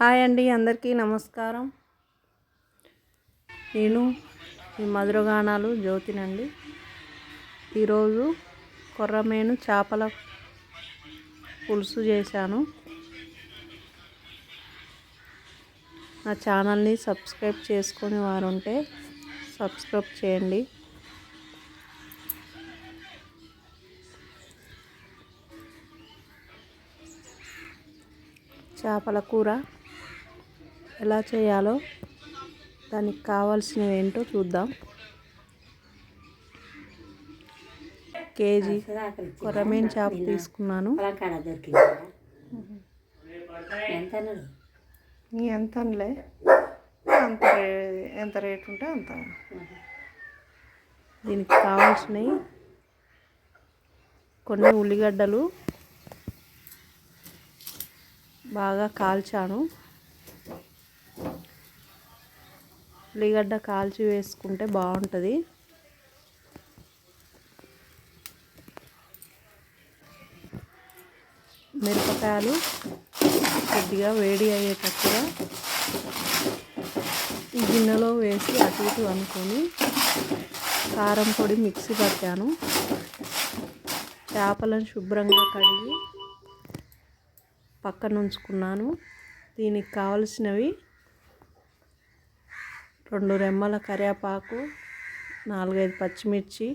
Hi అండి, అందరికీ నమస్కారం. నేను ఈ మధురగానాలు జ్యోతినండి. ఈరోజు కొర్రమేను చేపల పులుసు చేశాను. నా ఛానల్ని సబ్స్క్రైబ్ చేసుకొని వారుంటే సబ్స్క్రైబ్ చేయండి. చేపల కూర ఎలా చేయాలో దానికి కావాల్సినవి ఏంటో చూద్దాం. కేజీ కొర్రమేను చేప తీసుకున్నాను. ఎంతలే ఎంత రేటు ఉంటే అంత. దీనికి కావాల్సినవి కొన్ని ఉల్లిగడ్డలు బాగా కాల్చాను. ఉల్లిగడ్డ కాల్చి వేసుకుంటే బాగుంటుంది. మిరపకాయలు కొద్దిగా వేడి అయ్యేటట్టుగా ఈ గిన్నెలో వేసి అటు ఇటు అనుకొని కారం పొడి మిక్సీ పట్టాను. చేపలను శుభ్రంగా కడిగి పక్కన ఉంచుకున్నాను. దీనికి కావలసినవి 2 రెమ్మల కరివేపాకు, 4-5 పచ్చిమిర్చి,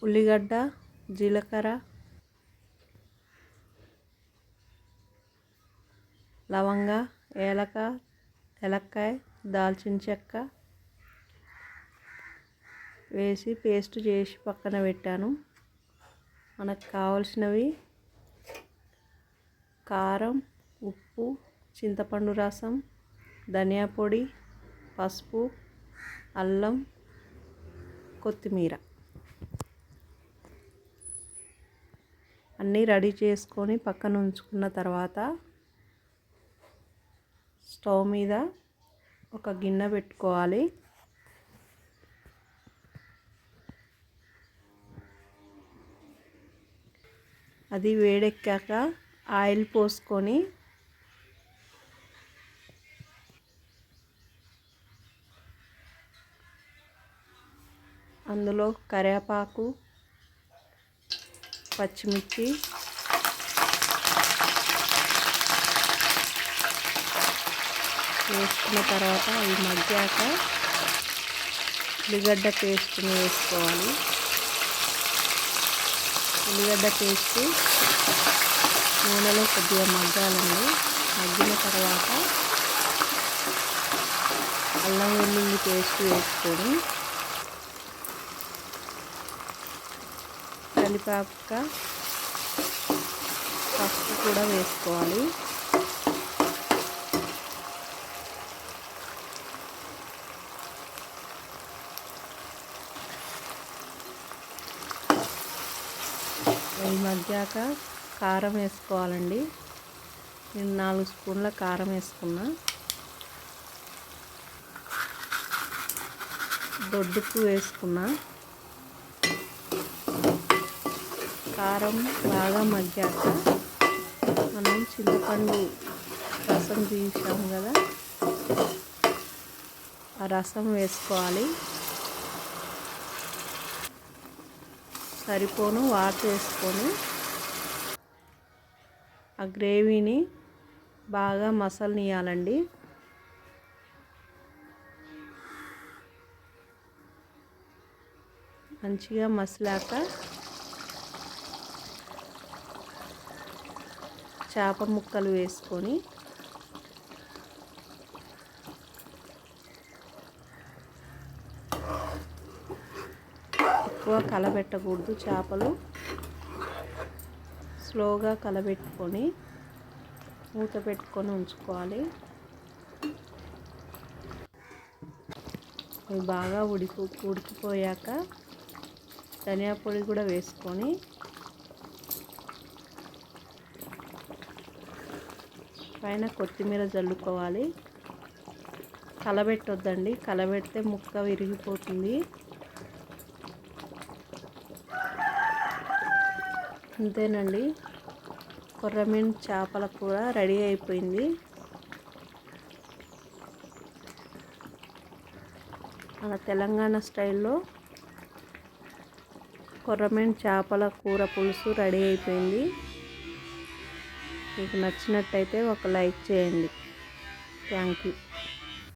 ఉల్లిగడ్డ, జీలకర్ర, లవంగ, ఏలక్కాయ, దాల్చిన చెక్క వేసి పేస్ట్ చేసి పక్కన పెట్టాను. మనకు కావలసినవి కారం, ఉప్పు, చింతపండు రసం, ధనియా పొడి, పసుపు, అల్లం, కొత్తిమీర అన్నీ రెడీ చేసుకొని పక్కన ఉంచుకున్న తర్వాత స్టవ్ మీద ఒక గిన్నె పెట్టుకోవాలి. అది వేడెక్కాక ఆయిల్ పోసుకొని అందులో కరివేపాకు, పచ్చిమిర్చి, వేసుకున్న తర్వాత అవి మగ్గాక ఉల్లిగడ్డ పేస్ట్ని వేసుకోవాలి. ఉల్లిగడ్డ పేస్ట్ నూనెలో కొద్దిగా మగ్గాలండి. మగ్గిన తర్వాత అల్లం వెల్లుల్లి పేస్ట్ వేసుకొని కలిపాక పసుపు కూడా వేసుకోవాలి. అవి మగ్గాక కారం వేసుకోవాలండి. నేను 4 స్పూన్ల కారం వేసుకున్నా. దొడ్డుకు వేసుకున్నా. కారం బాగా మగ్గాక మనం చింతపండు రసం తీసాము కదా, ఆ రసం వేసుకోవాలి. సరిపోను వాటర్ వేసుకొని ఆ గ్రేవీని బాగా మసలనియాలండి. మంచిగా మసలాక చేప ముక్కలు వేసుకొని ఎక్కువ కలబెట్టకూడదు. చేపలు స్లోగా కలబెట్టుకొని మూత పెట్టుకొని ఉంచుకోవాలి. అవి బాగా ఉడికిపోయాక ధనియా పొడి కూడా వేసుకొని పైన కొత్తిమీర జల్లుకోవాలి. కలబెట్టొద్దండి, కలబెడితే ముక్క విరిగిపోతుంది. అంతేనండి. కొర్రమీను చేపల కూర రెడీ అయిపోయింది. మన తెలంగాణ స్టైల్లో కొర్రమీను చేపల కూర పులుసు రెడీ అయిపోయింది. మీకు నచ్చినట్టయితే ఒక లైక్ చేయండి. Thank you.